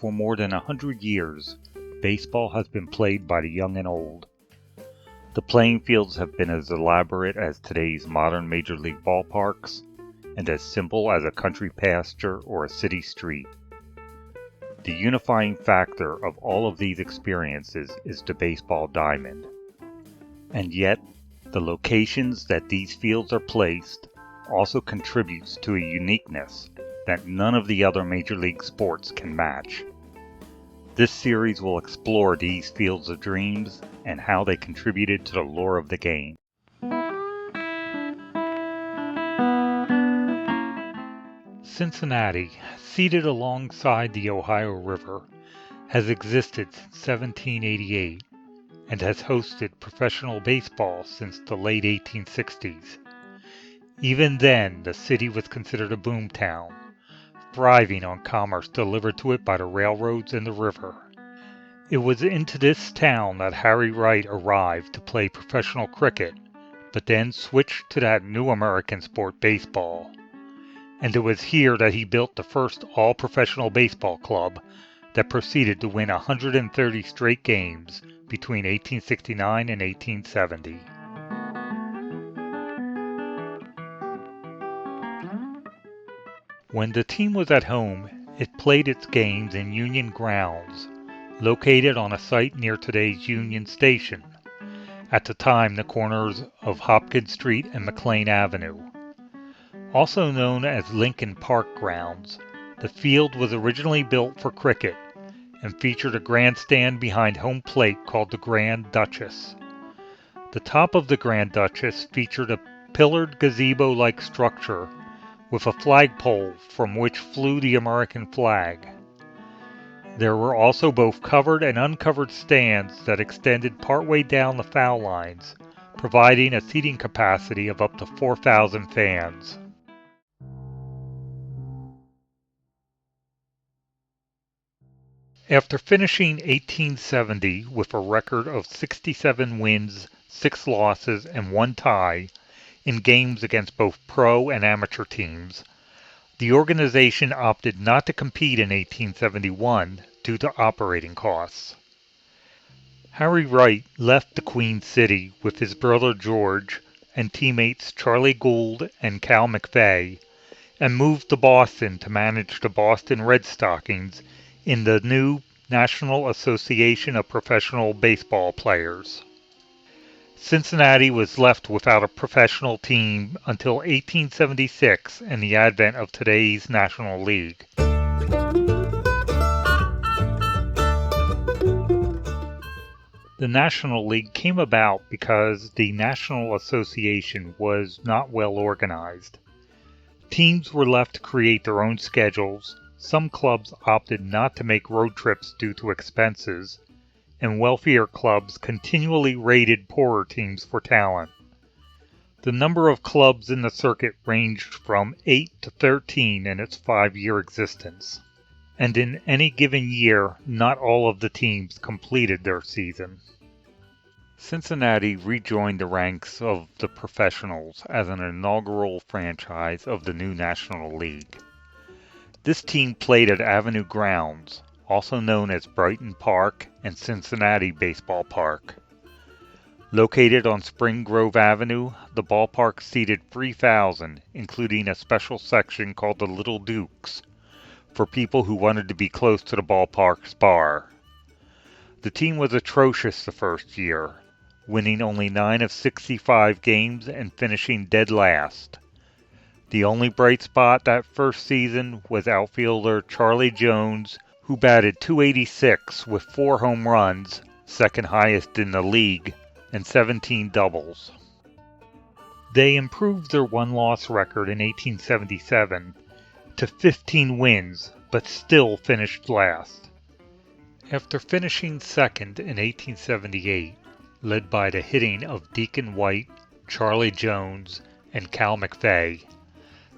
For more than 100 years, baseball has been played by the young and old. The playing fields have been as elaborate as today's modern major league ballparks, and as simple as a country pasture or a city street. The unifying factor of all of these experiences is the baseball diamond. And yet, the locations that these fields are placed also contributes to a uniqueness that none of the other major league sports can match. This series will explore these fields of dreams and how they contributed to the lore of the game. Cincinnati, seated alongside the Ohio River, has existed since 1788 and has hosted professional baseball since the late 1860s. Even then, the city was considered a boomtown, thriving on commerce delivered to it by the railroads and the river. It was into this town that Harry Wright arrived to play professional cricket, but then switched to that new American sport, baseball. And it was here that he built the first all-professional baseball club that proceeded to win 130 straight games between 1869 and 1870. When the team was at home, it played its games in Union Grounds, located on a site near today's Union Station, at the time the corners of Hopkins Street and McLean Avenue. Also known as Lincoln Park Grounds, the field was originally built for cricket and featured a grandstand behind home plate called the Grand Duchess. The top of the Grand Duchess featured a pillared gazebo-like structure with a flagpole from which flew the American flag. There were also both covered and uncovered stands that extended partway down the foul lines, providing a seating capacity of up to 4,000 fans. After finishing 1870 with a record of 67 wins, 6 losses, and 1 tie, in games against both pro and amateur teams, the organization opted not to compete in 1871 due to operating costs. Harry Wright left the Queen City with his brother George and teammates Charlie Gould and Cal McVeigh and moved to Boston to manage the Boston Red Stockings in the new National Association of Professional Baseball Players. Cincinnati was left without a professional team until 1876 and the advent of today's National League. The National League came about because the National Association was not well organized. Teams were left to create their own schedules, some clubs opted not to make road trips due to expenses, and wealthier clubs continually raided poorer teams for talent. The number of clubs in the circuit ranged from 8 to 13 in its 5-year existence, and in any given year, not all of the teams completed their season. Cincinnati rejoined the ranks of the professionals as an inaugural franchise of the new National League. This team played at Avenue Grounds, also known as Brighton Park and Cincinnati Baseball Park. Located on Spring Grove Avenue, the ballpark seated 3,000, including a special section called the Little Dukes, for people who wanted to be close to the ballpark's bar. The team was atrocious the first year, winning only 9 of 65 games and finishing dead last. The only bright spot that first season was outfielder Charlie Jones, who batted .286 with 4 home runs, second highest in the league, and 17 doubles. They improved their one-loss record in 1877 to 15 wins, but still finished last. After finishing second in 1878, led by the hitting of Deacon White, Charlie Jones, and Cal McVeigh,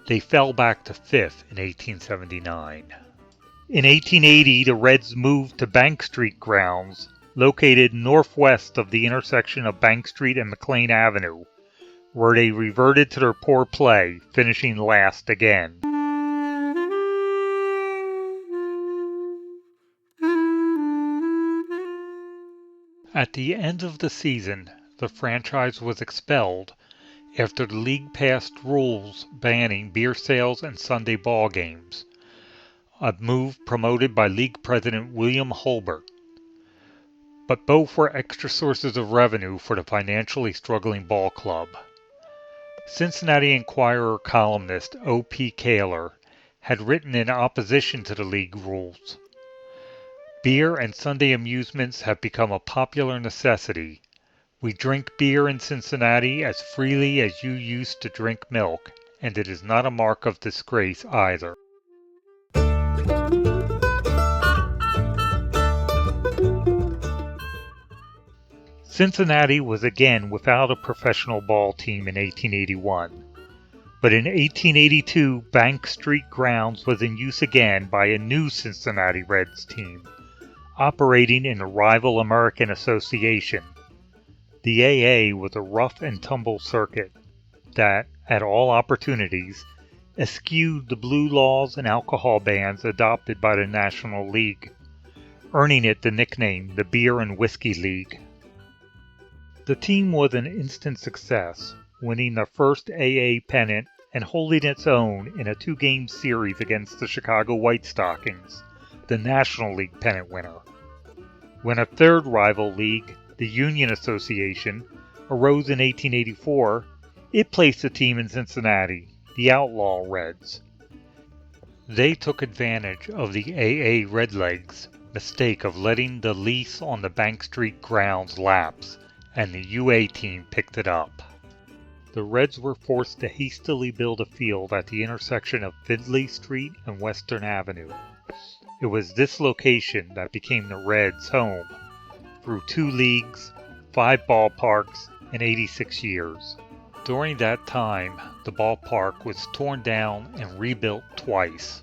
they fell back to 5th in 1879. In 1880, the Reds moved to Bank Street grounds, located northwest of the intersection of Bank Street and McLean Avenue, where they reverted to their poor play, finishing last again. At the end of the season, the franchise was expelled after the league passed rules banning beer sales and Sunday ball games, a move promoted by league president William Holbert. But both were extra sources of revenue for the financially struggling ball club. Cincinnati Enquirer columnist O.P. Kaler had written in opposition to the league rules. Beer and Sunday amusements have become a popular necessity. We drink beer in Cincinnati as freely as you used to drink milk, and it is not a mark of disgrace either. Cincinnati was again without a professional ball team in 1881. But in 1882, Bank Street grounds was in use again by a new Cincinnati Reds team, operating in a rival American association. The AA was a rough and tumble circuit that, at all opportunities, eschewed the blue laws and alcohol bans adopted by the National League, earning it the nickname the Beer and Whiskey League. The team was an instant success, winning their first AA pennant and holding its own in a 2-game series against the Chicago White Stockings, the National League pennant winner. When a third rival league, the Union Association, arose in 1884, it placed a team in Cincinnati, the Outlaw Reds. They took advantage of the AA Redlegs' mistake of letting the lease on the Bank Street grounds lapse, and the UA team picked it up. The Reds were forced to hastily build a field at the intersection of Findlay Street and Western Avenue. It was this location that became the Reds' home through 2 leagues, 5 ballparks, and 86 years. During that time, the ballpark was torn down and rebuilt twice,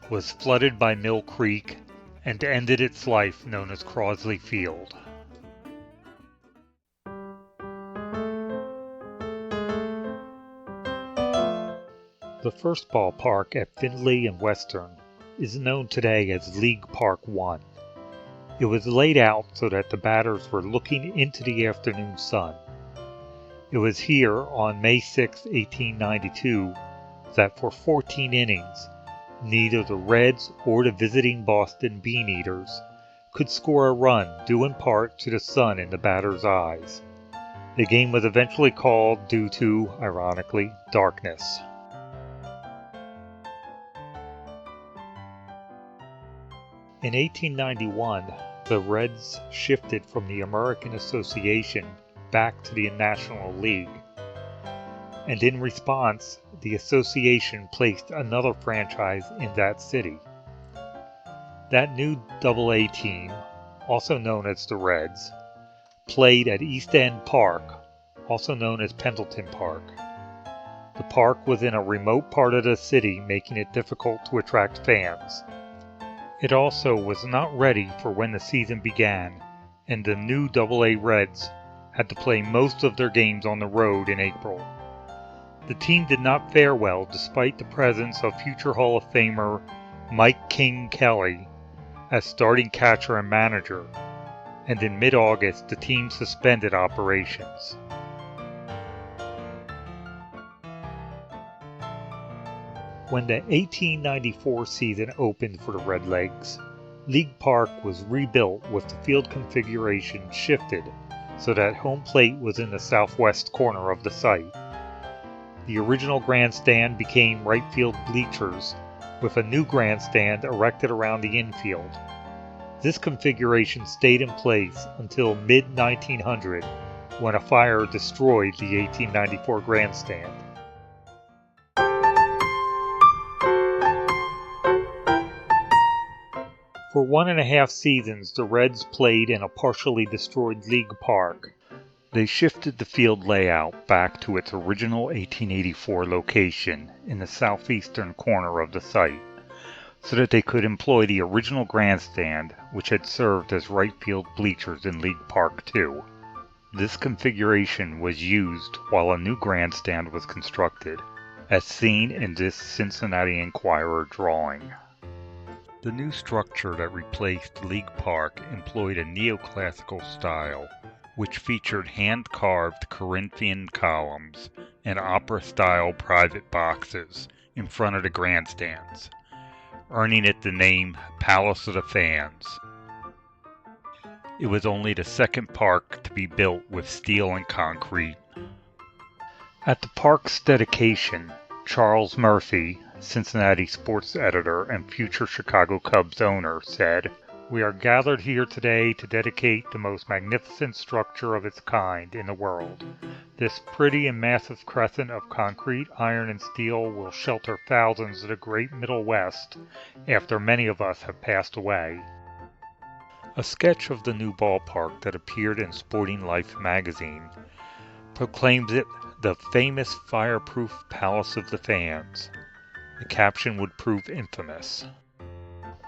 was flooded by Mill Creek, and ended its life known as Crosley Field. The first ballpark at Findlay and Western is known today as League Park 1. It was laid out so that the batters were looking into the afternoon sun. It was here on May 6, 1892, that for 14 innings, neither the Reds or the visiting Boston Bean Eaters could score a run due in part to the sun in the batter's eyes. The game was eventually called due to, ironically, darkness. In 1891, the Reds shifted from the American Association back to the National League, and in response, the association placed another franchise in that city. That new AA team, also known as the Reds, played at East End Park, also known as Pendleton Park. The park was in a remote part of the city, making it difficult to attract fans. It also was not ready for when the season began, and the new AA Reds had to play most of their games on the road in April. The team did not fare well despite the presence of future Hall of Famer Mike King Kelly as starting catcher and manager, and in mid-August the team suspended operations. When the 1894 season opened for the Redlegs, League Park was rebuilt with the field configuration shifted so that home plate was in the southwest corner of the site. The original grandstand became right field bleachers, with a new grandstand erected around the infield. This configuration stayed in place until mid-1900, when a fire destroyed the 1894 grandstand. For 1.5 seasons, the Reds played in a partially destroyed League Park. They shifted the field layout back to its original 1884 location in the southeastern corner of the site, so that they could employ the original grandstand, which had served as right field bleachers in League Park 2. This configuration was used while a new grandstand was constructed, as seen in this Cincinnati Enquirer drawing. The new structure that replaced League Park employed a neoclassical style, which featured hand-carved Corinthian columns and opera-style private boxes in front of the grandstands, earning it the name Palace of the Fans. It was only the second park to be built with steel and concrete. At the park's dedication, Charles Murphy, Cincinnati sports editor and future Chicago Cubs owner, said, "We are gathered here today to dedicate the most magnificent structure of its kind in the world. This pretty and massive crescent of concrete, iron, and steel will shelter thousands of the great Middle West after many of us have passed away." A sketch of the new ballpark that appeared in Sporting Life magazine proclaims it the famous fireproof Palace of the Fans. The caption would prove infamous.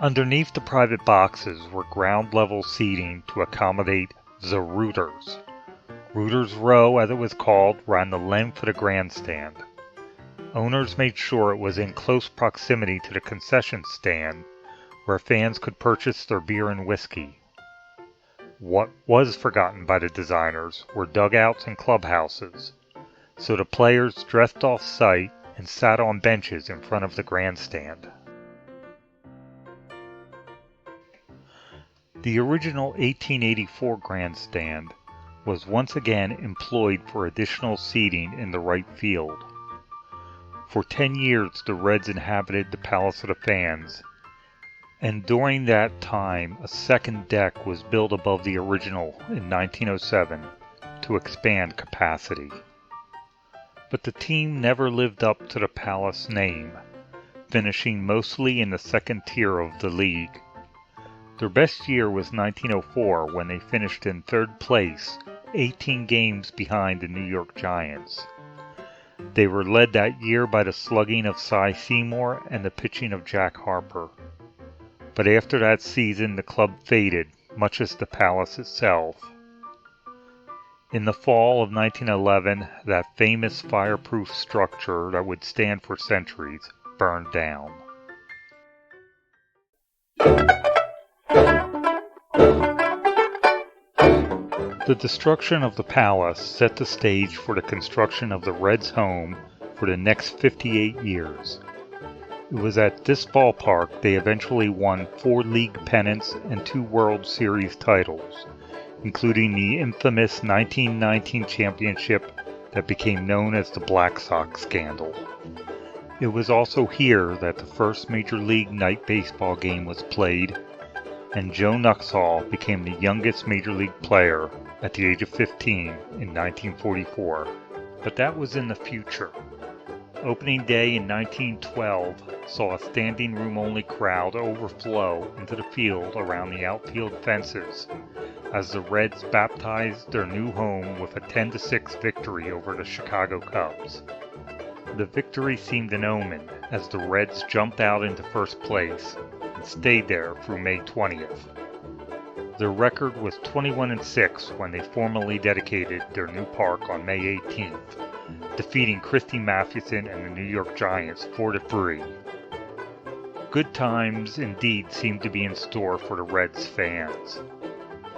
Underneath the private boxes were ground-level seating to accommodate the Rooters. Rooters Row, as it was called, ran the length of the grandstand. Owners made sure it was in close proximity to the concession stand, where fans could purchase their beer and whiskey. What was forgotten by the designers were dugouts and clubhouses, so the players dressed off-site and sat on benches in front of the grandstand. The original 1884 grandstand was once again employed for additional seating in the right field. For 10 years the Reds inhabited the Palace of the Fans, and during that time a second deck was built above the original in 1907 to expand capacity. But the team never lived up to the Palace name, finishing mostly in the second tier of the league. Their best year was 1904 when they finished in third place, 18 games behind the New York Giants. They were led that year by the slugging of Cy Seymour and the pitching of Jack Harper. But after that season the club faded, much as the Palace itself. In the fall of 1911, that famous fireproof structure that would stand for centuries burned down. The destruction of the palace set the stage for the construction of the Reds' home for the next 58 years. It was at this ballpark they eventually won 4 league pennants and 2 World Series titles, including the infamous 1919 championship that became known as the Black Sox scandal. It was also here that the first Major League night baseball game was played, and Joe Nuxhall became the youngest Major League player at the age of 15 in 1944. But that was in the future. Opening day in 1912 saw a standing room only crowd overflow into the field around the outfield fences as the Reds baptized their new home with a 10-6 victory over the Chicago Cubs. The victory seemed an omen as the Reds jumped out into first place and stayed there through May 20th. Their record was 21-6 when they formally dedicated their new park on May 18th, defeating Christy Mathewson and the New York Giants 4-3. Good times indeed seemed to be in store for the Reds fans.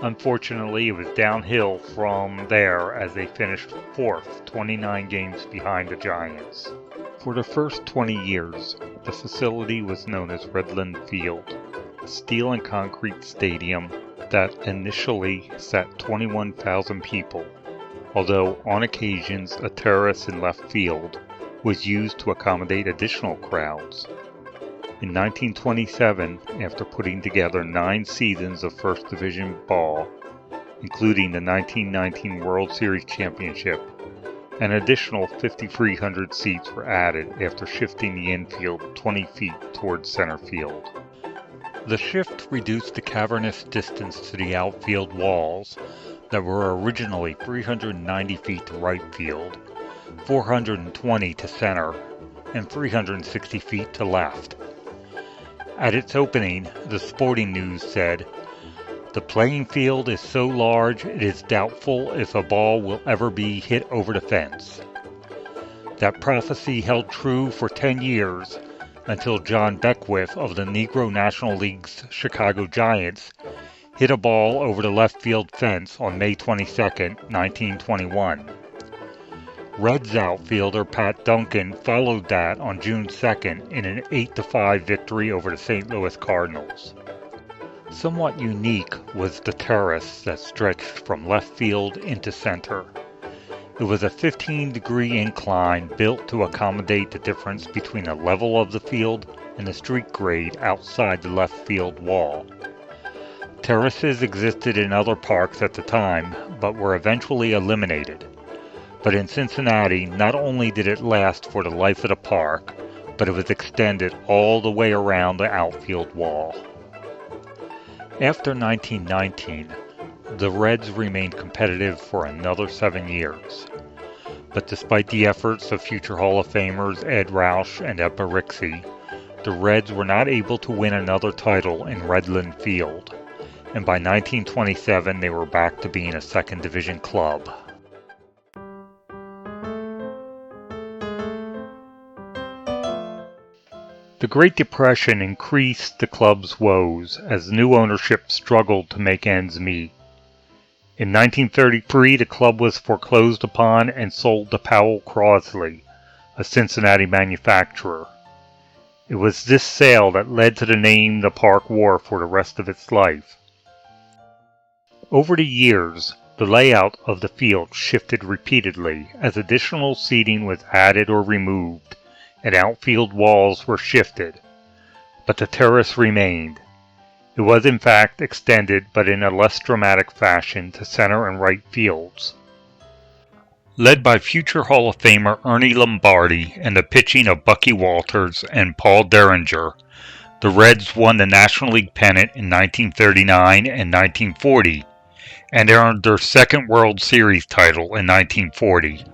Unfortunately, it was downhill from there as they finished 4th, 29 games behind the Giants. For the first 20 years, the facility was known as Redland Field, a steel and concrete stadium that initially sat 21,000 people, although on occasions a terrace in left field was used to accommodate additional crowds. In 1927, after putting together 9 seasons of First Division ball, including the 1919 World Series Championship, an additional 5,300 seats were added after shifting the infield 20 feet towards center field. The shift reduced the cavernous distance to the outfield walls that were originally 390 feet to right field, 420 to center, and 360 feet to left. At its opening, the Sporting News said, "The playing field is so large it is doubtful if a ball will ever be hit over the fence." That prophecy held true for 10 years, until John Beckwith of the Negro National League's Chicago Giants hit a ball over the left field fence on May 22, 1921. Reds outfielder Pat Duncan followed that on June 2nd in an 8-5 victory over the St. Louis Cardinals. Somewhat unique was the terrace that stretched from left field into center. It was a 15-degree incline built to accommodate the difference between the level of the field and the street grade outside the left field wall. Terraces existed in other parks at the time, but were eventually eliminated. But in Cincinnati, not only did it last for the life of the park, but it was extended all the way around the outfield wall. After 1919, the Reds remained competitive for another 7 years. But despite the efforts of future Hall of Famers Ed Rausch and Ed Barixie, the Reds were not able to win another title in Redland Field, and by 1927 they were back to being a second division club. The Great Depression increased the club's woes as new ownership struggled to make ends meet. In 1933, the club was foreclosed upon and sold to Powell Crosley, a Cincinnati manufacturer. It was this sale that led to the name the park wore for the rest of its life. Over the years, the layout of the field shifted repeatedly as additional seating was added or removed, and outfield walls were shifted, but the terrace remained. It was in fact extended, but in a less dramatic fashion, to center and right fields. Led by future Hall of Famer Ernie Lombardi and the pitching of Bucky Walters and Paul Derringer, the Reds won the National League pennant in 1939 and 1940, and earned their second World Series title in 1940.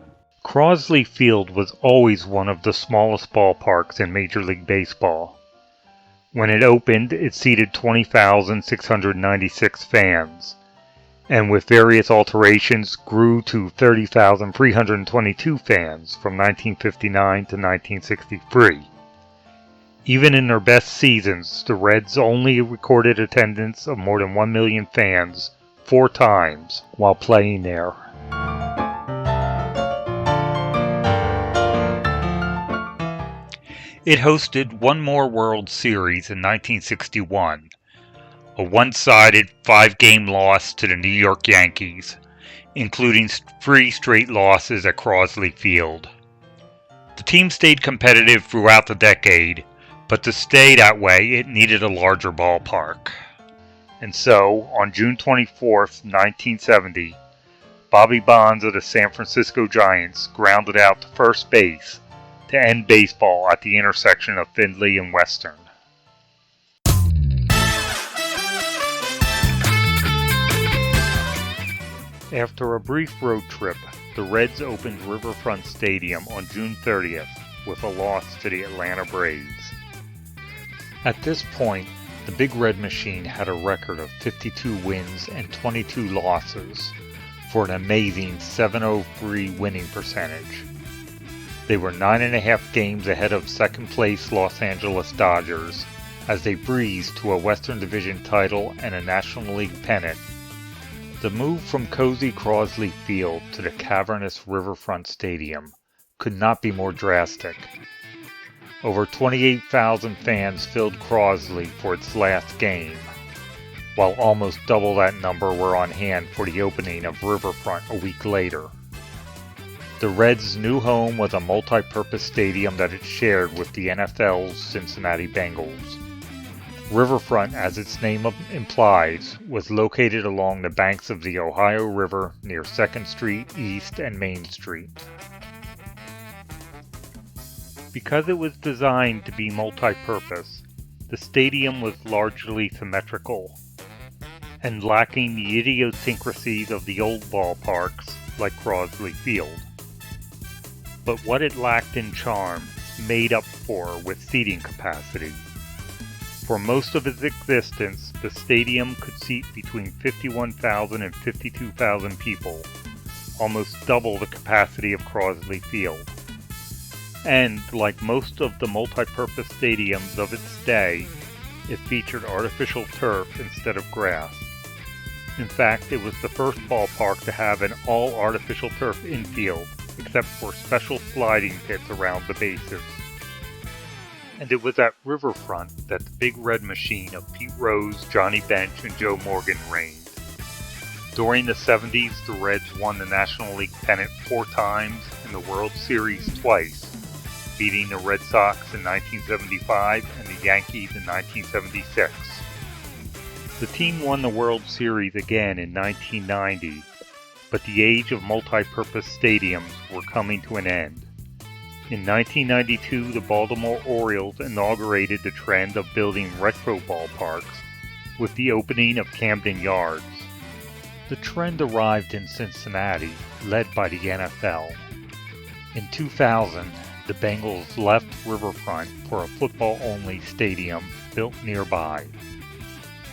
Crosley Field was always one of the smallest ballparks in Major League Baseball. When it opened, it seated 20,696 fans, and with various alterations grew to 30,322 fans from 1959 to 1963. Even in their best seasons, the Reds only recorded attendance of more than 1 million fans 4 times while playing there. It hosted one more World Series in 1961, a one-sided 5-game loss to the New York Yankees, including 3 straight losses at Crosley Field. The team stayed competitive throughout the decade, but to stay that way it needed a larger ballpark. And so, on June 24, 1970, Bobby Bonds of the San Francisco Giants grounded out to first base to end baseball at the intersection of Findlay and Western. After a brief road trip, the Reds opened Riverfront Stadium on June 30th with a loss to the Atlanta Braves. At this point, the Big Red Machine had a record of 52 wins and 22 losses for an amazing .703 winning percentage. They were 9.5 games ahead of second-place Los Angeles Dodgers as they breezed to a Western Division title and a National League pennant. The move from cozy Crosley Field to the cavernous Riverfront Stadium could not be more drastic. Over 28,000 fans filled Crosley for its last game, while almost double that number were on hand for the opening of Riverfront a week later. The Reds' new home was a multi-purpose stadium that it shared with the NFL's Cincinnati Bengals. Riverfront, as its name implies, was located along the banks of the Ohio River near 2nd Street East and Main Street. Because it was designed to be multi-purpose, the stadium was largely symmetrical and lacking the idiosyncrasies of the old ballparks like Crosley Field. But what it lacked in charm made up for with seating capacity. For most of its existence, the stadium could seat between 51,000 and 52,000 people, almost double the capacity of Crosley Field. And like most of the multi-purpose stadiums of its day, it featured artificial turf instead of grass. In fact, it was the first ballpark to have an all-artificial turf infield, except for special sliding pits around the bases. And it was at Riverfront that the Big Red Machine of Pete Rose, Johnny Bench, and Joe Morgan reigned. During the 70s, the Reds won the National League pennant 4 times and the World Series twice, beating the Red Sox in 1975 and the Yankees in 1976. The team won the World Series again in 1990, but the age of multi-purpose stadiums were coming to an end. In 1992, the Baltimore Orioles inaugurated the trend of building retro ballparks with the opening of Camden Yards. The trend arrived in Cincinnati, led by the NFL. In 2000, the Bengals left Riverfront for a football-only stadium built nearby.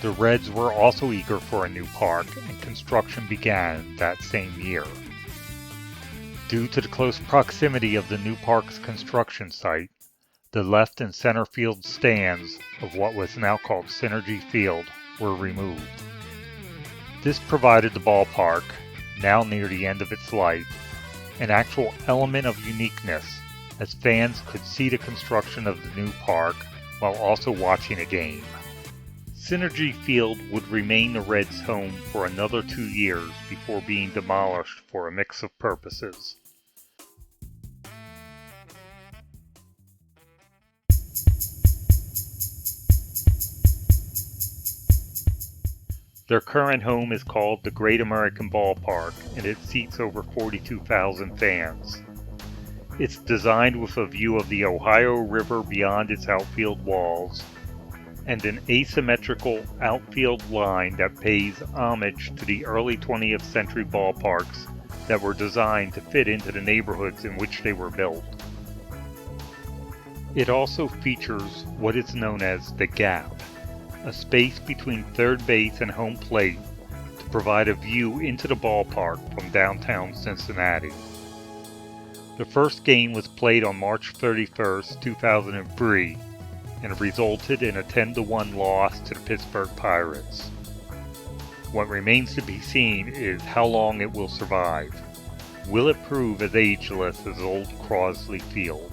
The Reds were also eager for a new park, and construction began that same year. Due to the close proximity of the new park's construction site, the left and center field stands of what was now called Synergy Field were removed. This provided the ballpark, now near the end of its life, an actual element of uniqueness, as fans could see the construction of the new park while also watching a game. Synergy Field would remain the Reds' home for another 2 years before being demolished for a mix of purposes. Their current home is called the Great American Ballpark, and it seats over 42,000 fans. It's designed with a view of the Ohio River beyond its outfield walls, and an asymmetrical outfield line that pays homage to the early 20th century ballparks that were designed to fit into the neighborhoods in which they were built. It also features what is known as the Gap, a space between third base and home plate to provide a view into the ballpark from downtown Cincinnati. The first game was played on March 31, 2003, and resulted in a 10-1 loss to the Pittsburgh Pirates. What remains to be seen is how long it will survive. Will it prove as ageless as old Crosley Field?